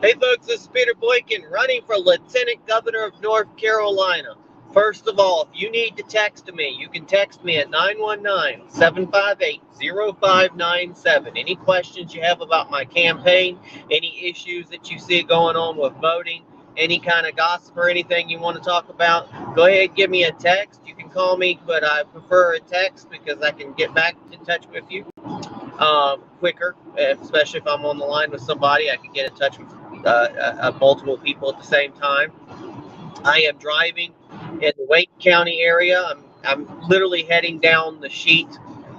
Hey folks, this is Peter Boykin running for Lieutenant Governor of North Carolina. First of all, if you need to text me, you can text me at 919-758-0597. Any questions you have about my campaign, any issues that you see going on with voting, any kind of gossip or anything you want to talk about, go ahead and give me a text. You can call me, but I prefer a text because I can get back in touch with you quicker, especially if I'm on the line with somebody. I can get in touch with multiple people at the same time. I am driving in the Wake County area. I'm literally heading down the sheet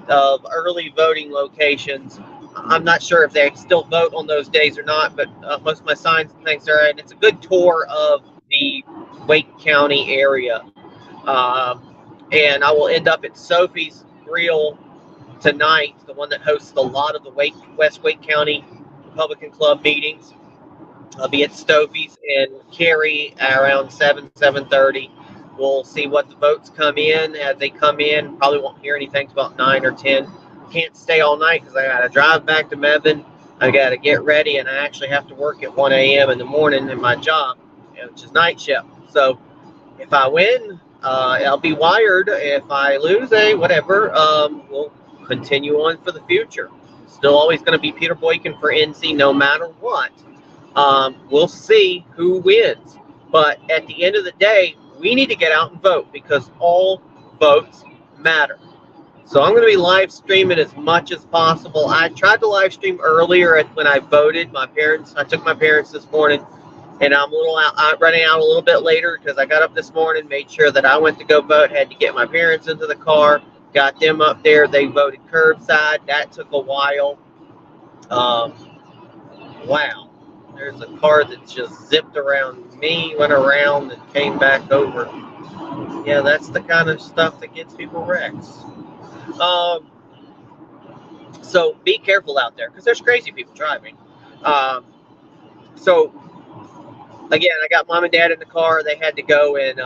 of early voting locations. I'm not sure if they still vote on those days or not, but most of my signs and things are, and it's a good tour of the Wake County area. And I will end up at Sophie's Grill tonight, the one that hosts a lot of the West Wake County Republican Club meetings. I'll be at Stofy's and Cary around 7:30. We'll see what the votes come in. As they come in, probably won't hear anything till about 9 or 10. Can't stay all night because I got to drive back to Mebane. I got to get ready, and I actually have to work at 1 a.m. in the morning in my job, which is night shift. So if I win, I'll be wired. If I lose, whatever, we'll continue on for the future. Still always going to be Peter Boykin for NC no matter what. We'll see who wins. But at the end of the day, we need to get out and vote because all votes matter. So I'm going to be live streaming as much as possible. I tried to live stream earlier when I voted. I took my parents this morning, and I'm running out a little bit later because I got up this morning, made sure that I went to go vote, had to get my parents into the car, got them up there. They voted curbside. That took a while. Wow. There's a car that just zipped around me, went around, and came back over. Yeah, that's the kind of stuff that gets people wrecked. So be careful out there because there's crazy people driving. So again, I got mom and dad in the car. They had to go and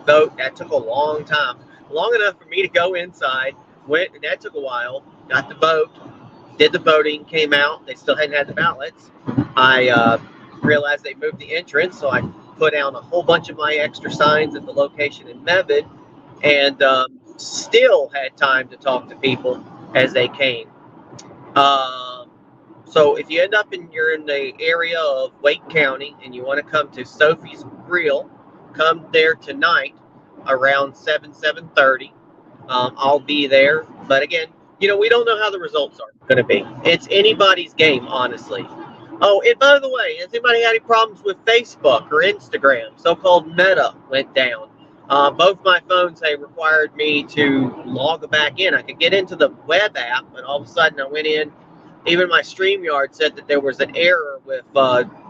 vote. That took a long time, long enough for me to go inside. Went, and that took a while. Got the vote. Did the voting, came out. They still hadn't had the ballots. I realized they moved the entrance, so I put down a whole bunch of my extra signs at the location in Mebane, and still had time to talk to people as they came. So if you end up you're in the area of Wake County and you want to come to Sophie's Grill, come there tonight around 7:30. I'll be there. But again, we don't know how the results are going to be. It's anybody's game, honestly. Oh, and by the way, has anybody had any problems with Facebook or Instagram? So-called Meta went down. Both my phones, required me to log back in. I could get into the web app, but all of a sudden I went in. Even my StreamYard said that there was an error with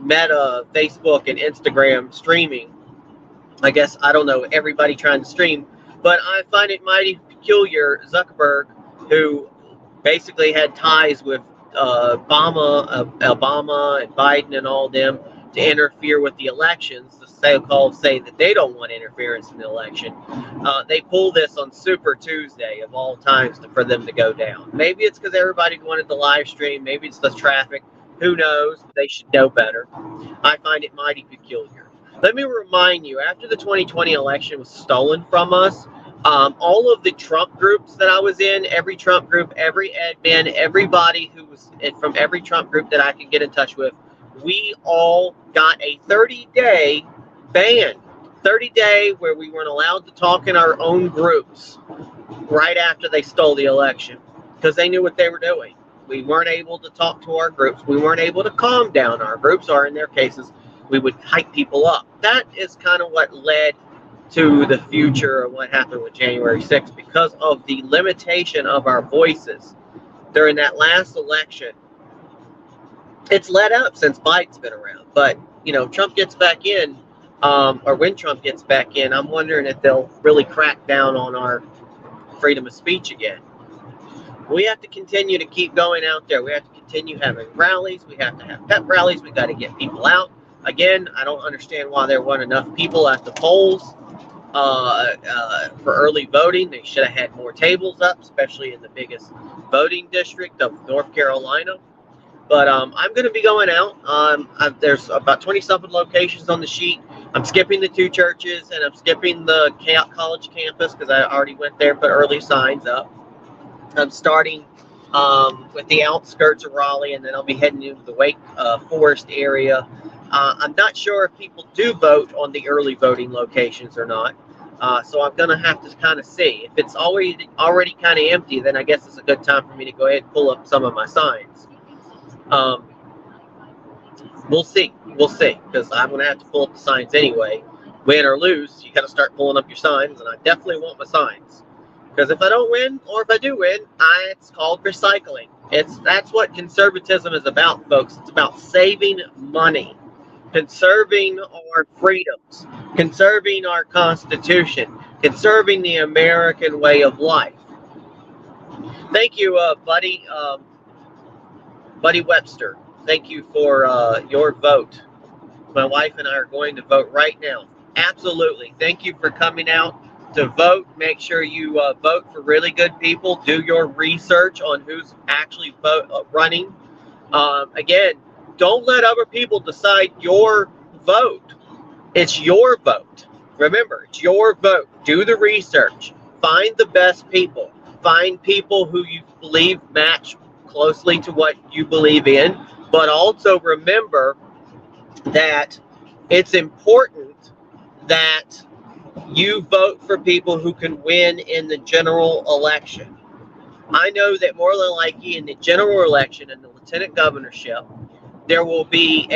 Meta, Facebook, and Instagram streaming. I guess, I don't know, everybody trying to stream. But I find it mighty peculiar, Zuckerberg, who basically had ties with Obama and Biden and all them to interfere with the elections. The so-called say that they don't want interference in the election. They pull this on Super Tuesday of all times for them to go down. Maybe it's because everybody wanted the live stream. Maybe it's the traffic. Who knows? They should know better. I find it mighty peculiar. Let me remind you, after the 2020 election was stolen from us, all of the Trump groups that I was in, every Trump group, every admin, everybody who was from every Trump group that I could get in touch with, we all got a 30-day ban. 30-day where we weren't allowed to talk in our own groups right after they stole the election because they knew what they were doing. We weren't able to talk to our groups. We weren't able to calm down our groups, or in their cases, we would hype people up. That is kind of what led to the future of what happened with January 6th because of the limitation of our voices during that last election. It's let up since Biden's been around, but Trump gets back in, or when Trump gets back in, I'm wondering if they'll really crack down on our freedom of speech again. We have to continue to keep going out there. We have to continue having rallies. We have to have pep rallies. We got to get people out. Again, I don't understand why there weren't enough people at the polls for early voting. They should have had more tables up, especially in the biggest voting district of North Carolina. But I'm going to be going out. There's about 20-something locations on the sheet. I'm skipping the 2 churches, and I'm skipping the college campus because I already went there and put early signs up. I'm starting with the outskirts of Raleigh, and then I'll be heading into the Wake Forest area. I'm not sure if people do vote on the early voting locations or not. So I'm going to have to kind of see. If it's already kind of empty, then I guess it's a good time for me to go ahead and pull up some of my signs. We'll see. We'll see, because I'm going to have to pull up the signs anyway. Win or lose, you got to start pulling up your signs, and I definitely want my signs. Because if I don't win, or if I do win, it's called recycling. That's what conservatism is about, folks. It's about saving money, conserving our freedoms, conserving our Constitution, conserving the American way of life. Thank you, Buddy Webster. Thank you for your vote. My wife and I are going to vote right now. Absolutely. Thank you for coming out to vote. Make sure you vote for really good people. Do your research on who's actually running. Again, don't let other people decide your vote. It's your vote. Remember, it's your vote. Do the research. Find the best people. Find people who you believe match closely to what you believe in. But also remember that it's important that you vote for people who can win in the general election. I know that more than likely in the general election and the lieutenant governorship, there will be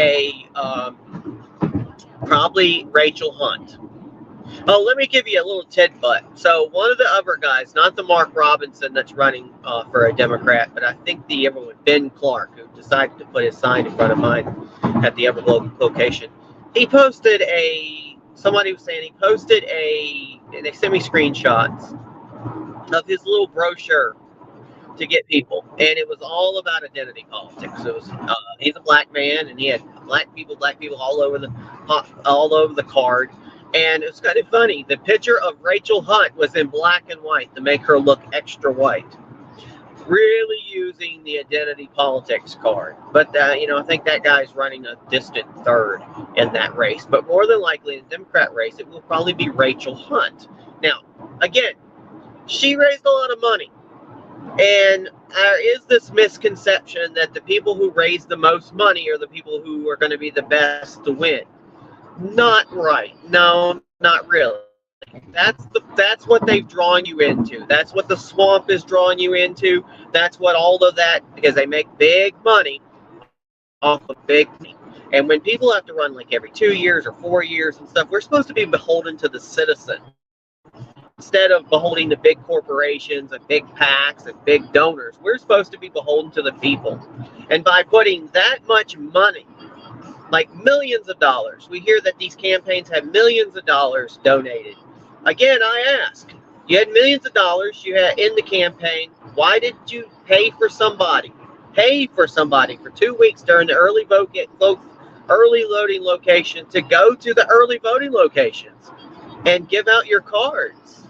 probably Rachel Hunt. Oh, let me give you a little tidbit. So one of the other guys, not the Mark Robinson that's running for a Democrat, but I think the other one, Ben Clark, who decided to put his sign in front of mine at the other location, he posted somebody was saying he posted and they sent me screenshots of his little brochure to get people, and it was all about identity politics. It was he's a black man, and he had black people all over the card. And it's kind of funny. The picture of Rachel Hunt was in black and white to make her look extra white. Really using the identity politics card. But, I think that guy's running a distant third in that race. But more than likely, in the Democrat race, it will probably be Rachel Hunt. Now, again, she raised a lot of money. And there is this misconception that the people who raise the most money are the people who are going to be the best to win. Not right. No, not really. That's what they've drawn you into. That's what the swamp is drawing you into. That's what all of that, because they make big money off of big money. And when people have to run like every 2 years or 4 years and stuff, we're supposed to be beholden to the citizen instead of beholden to big corporations and big PACs and big donors. We're supposed to be beholden to the people. And by putting that much money, like millions of dollars. We hear that these campaigns have millions of dollars donated. Again, I ask, you had millions of dollars you had in the campaign. Why did you pay for somebody? Pay for somebody for 2 weeks during the early loading location to go to the early voting locations and give out your cards.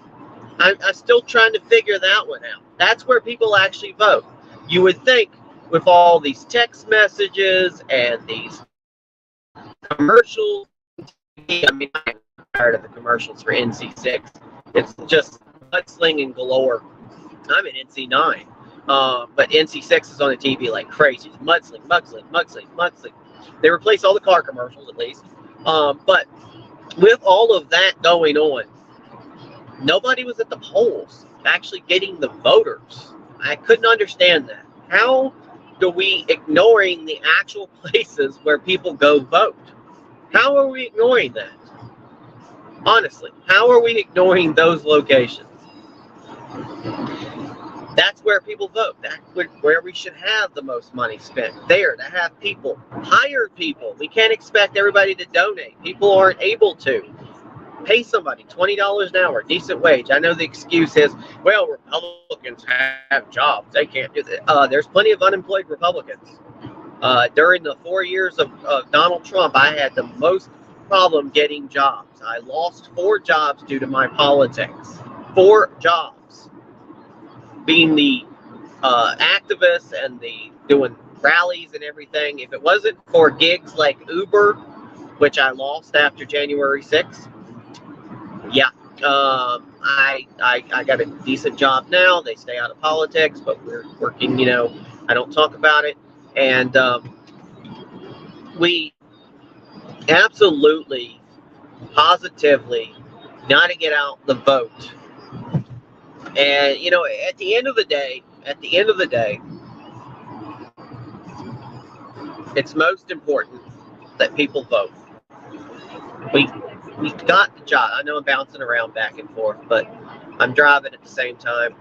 I'm still trying to figure that one out. That's where people actually vote. You would think with all these text messages and these commercials, I'm tired of the commercials for NC6. It's just mudslinging galore. I'm in NC9, but NC6 is on the TV like crazy. Mudsling. They replace all the car commercials at least. But with all of that going on, nobody was at the polls actually getting the voters. I couldn't understand that. How do we ignoring the actual places where people go vote? How are we ignoring that? Honestly, how are we ignoring those locations? That's where people vote. That's where we should have the most money spent. There, to have people, hired people. We can't expect everybody to donate. People aren't able to. Pay somebody $20 an hour, decent wage. I know the excuse is, well, Republicans have jobs. They can't do that. There's plenty of unemployed Republicans. During the 4 years of Donald Trump, I had the most problem getting jobs. I lost 4 jobs due to my politics. 4 jobs. Being the activist and the doing rallies and everything. If it wasn't for gigs like Uber, which I lost after January 6th, yeah, I got a decent job now. They stay out of politics, but we're working, I don't talk about it. And we absolutely, positively got to get out the vote. And, at the end of the day, it's most important that people vote. We got the job. I know I'm bouncing around back and forth, but I'm driving at the same time.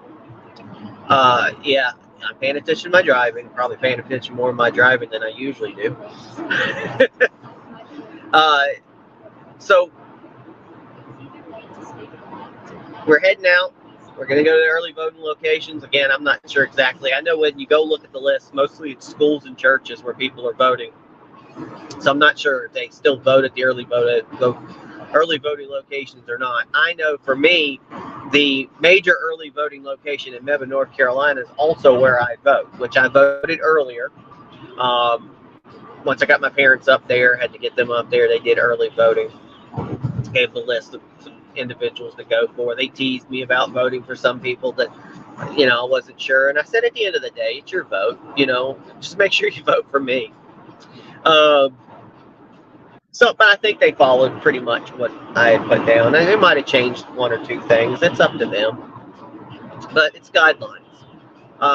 Yeah, I'm paying attention to my driving. Probably paying attention more to my driving than I usually do. So we're heading out. We're going to go to the early voting locations. Again, I'm not sure exactly. I know when you go look at the list, mostly it's schools and churches where people are voting. So I'm not sure if they still vote at the early voting locations or not. I know for me, the major early voting location in Mebane, North Carolina is also where I vote, which I voted earlier. Once I got my parents up there, had to get them up there, they did early voting. Gave the list of some individuals to go for. They teased me about voting for some people that, I wasn't sure. And I said, at the end of the day, it's your vote, just make sure you vote for me. But I think they followed pretty much what I had put down. And they might have changed one or two things. It's up to them. But it's guidelines.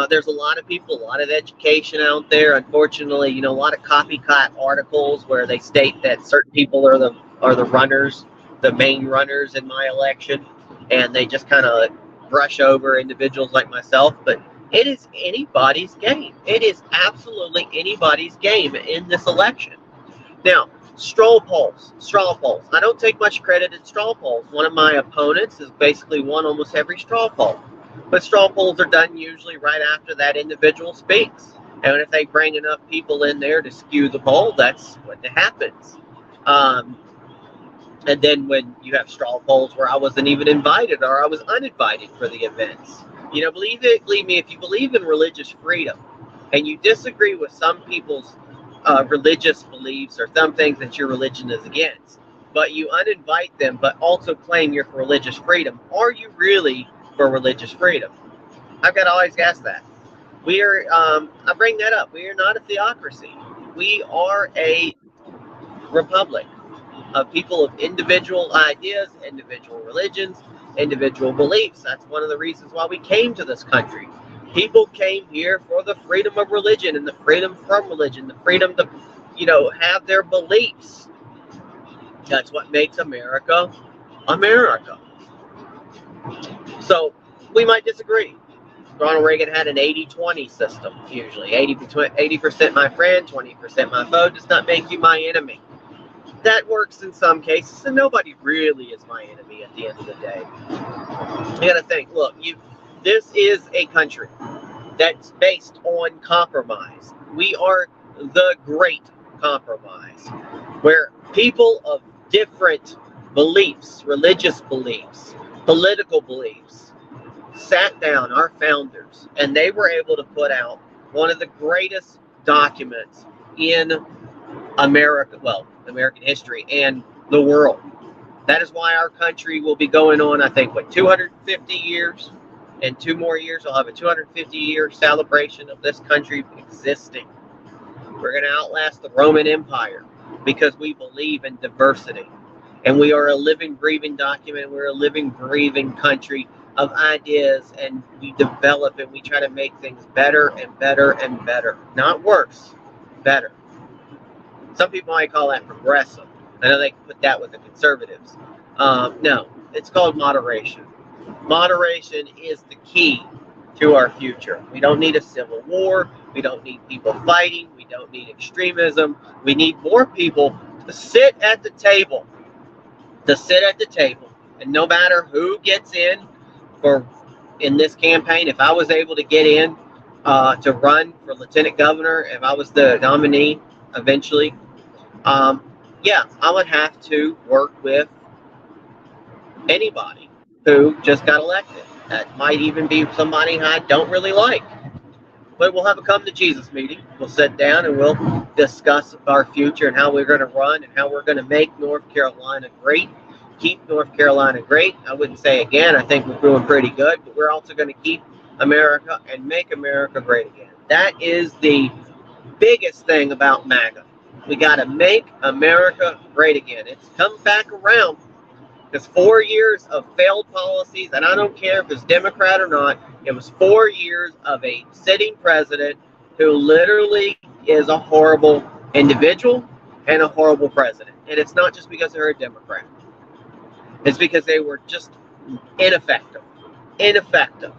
There's a lot of people, a lot of education out there. Unfortunately, a lot of copycat articles where they state that certain people are the runners, the main runners in my election, and they just kind of brush over individuals like myself. But it is anybody's game. It is absolutely anybody's game in this election. Now, straw polls. I don't take much credit in straw polls. One of my opponents has basically won almost every straw poll. But straw polls are done usually right after that individual speaks. And if they bring enough people in there to skew the poll, that's what happens. And then when you have straw polls where I wasn't even invited or I was uninvited for the events. Believe me, if you believe in religious freedom and you disagree with some people's religious beliefs or some things that your religion is against, but you uninvite them, but also claim you're for religious freedom, are you really for religious freedom? I've got to always ask that. I bring that up. We are not a theocracy. We are a republic of people of individual ideas, individual religions, individual beliefs. That's one of the reasons why we came to this country. People came here for the freedom of religion and the freedom from religion, the freedom to, have their beliefs. That's what makes America, America. So we might disagree. Ronald Reagan had an 80-20 system, usually. 80% my friend, 20% my foe does not make you my enemy. That works in some cases, and nobody really is my enemy at the end of the day. You got to think, look, this is a country that's based on compromise. We are the great compromise, where people of different beliefs, religious beliefs, political beliefs, sat down, our founders, and they were able to put out one of the greatest documents in America, American history and the world. That is why our country will be going on, I think, 250 years? In 2 more years, we'll have a 250-year celebration of this country existing. We're going to outlast the Roman Empire because we believe in diversity. And we are a living, breathing document. We're a living, breathing country of ideas, and we develop and we try to make things better and better and better. Not worse, better. Some people might call that progressive. I know they can put that with the conservatives. No, it's called moderation. Moderation is the key to our future. We don't need a civil war. We don't need people fighting. We don't need extremism. We need more people to sit at the table. And no matter who gets in this campaign, if I was able to get in to run for lieutenant governor, if I was the nominee eventually, I would have to work with anybody who just got elected. That might even be somebody I don't really like. but we'll have a come to Jesus meeting. We'll sit down and we'll discuss our future and how we're going to run and how we're going to make North Carolina great, keep North Carolina great. I wouldn't say again, I think we're doing pretty good, but we're also going to keep America and make America great again. That is the biggest thing about MAGA. We got to make America great again. It's come back around. It's 4 years of failed policies, and I don't care if it's Democrat or not. It was 4 years of a sitting president who literally is a horrible individual and a horrible president. And it's not just because they're a Democrat. It's because they were just ineffective. Ineffective.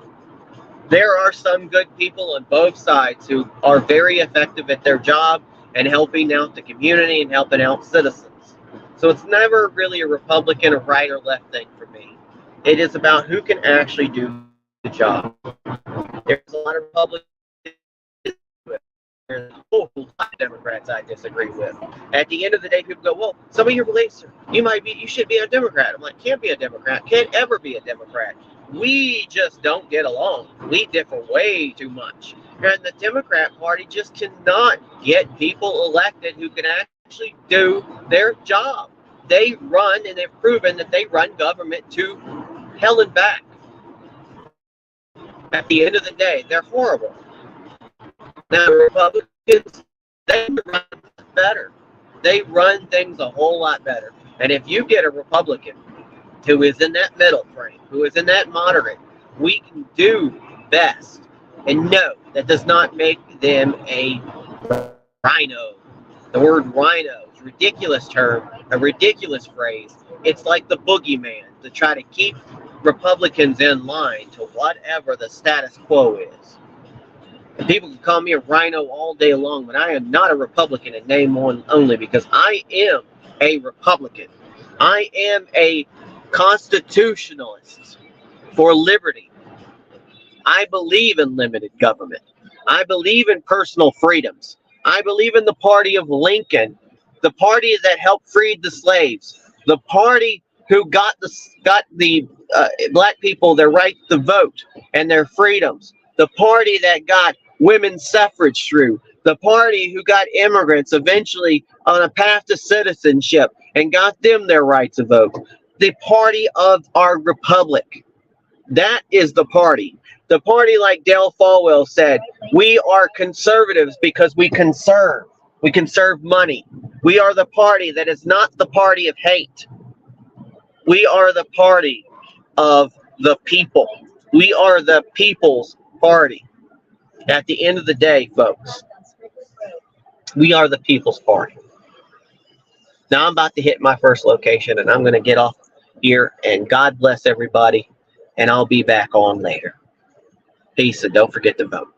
There are some good people on both sides who are very effective at their job and helping out the community and helping out citizens. So it's never really a Republican or right or left thing for me. It is about who can actually do the job. There's a lot of Republicans. There's a whole lot of Democrats I disagree with. At the end of the day, people go, well, some of your beliefs, you should be a Democrat. I'm like, can't be a Democrat. Can't ever be a Democrat. We just don't get along. We differ way too much. And the Democrat Party just cannot get people elected who can actually do their job. They run, and they've proven that they run government to hell and back. At the end of the day, they're horrible. Now, Republicans, they run better. They run things a whole lot better. And if you get a Republican who is in that middle frame, who is in that moderate, we can do best. And no, that does not make them a rhino. The word rhino is a ridiculous term, a ridiculous phrase. It's like the boogeyman to try to keep Republicans in line to whatever the status quo is. And people can call me a rhino all day long, but I am not a Republican in name only, because I am a Republican. I am a constitutionalist for liberty. I believe in limited government. I believe in personal freedoms. I believe in the party of Lincoln, the party that helped free the slaves, the party who got the black people their right to vote and their freedoms, the party that got women's suffrage through, the party who got immigrants eventually on a path to citizenship and got them their right to vote, the party of our republic. That is the party. The party, like Dale Folwell said, we are conservatives because we conserve. We conserve money. We are the party that is not the party of hate. We are the party of the people. We are the people's party. At the end of the day, folks, we are the people's party. Now I'm about to hit my first location, and I'm going to get off here, and God bless everybody, and I'll be back on later. Peace, and don't forget to vote.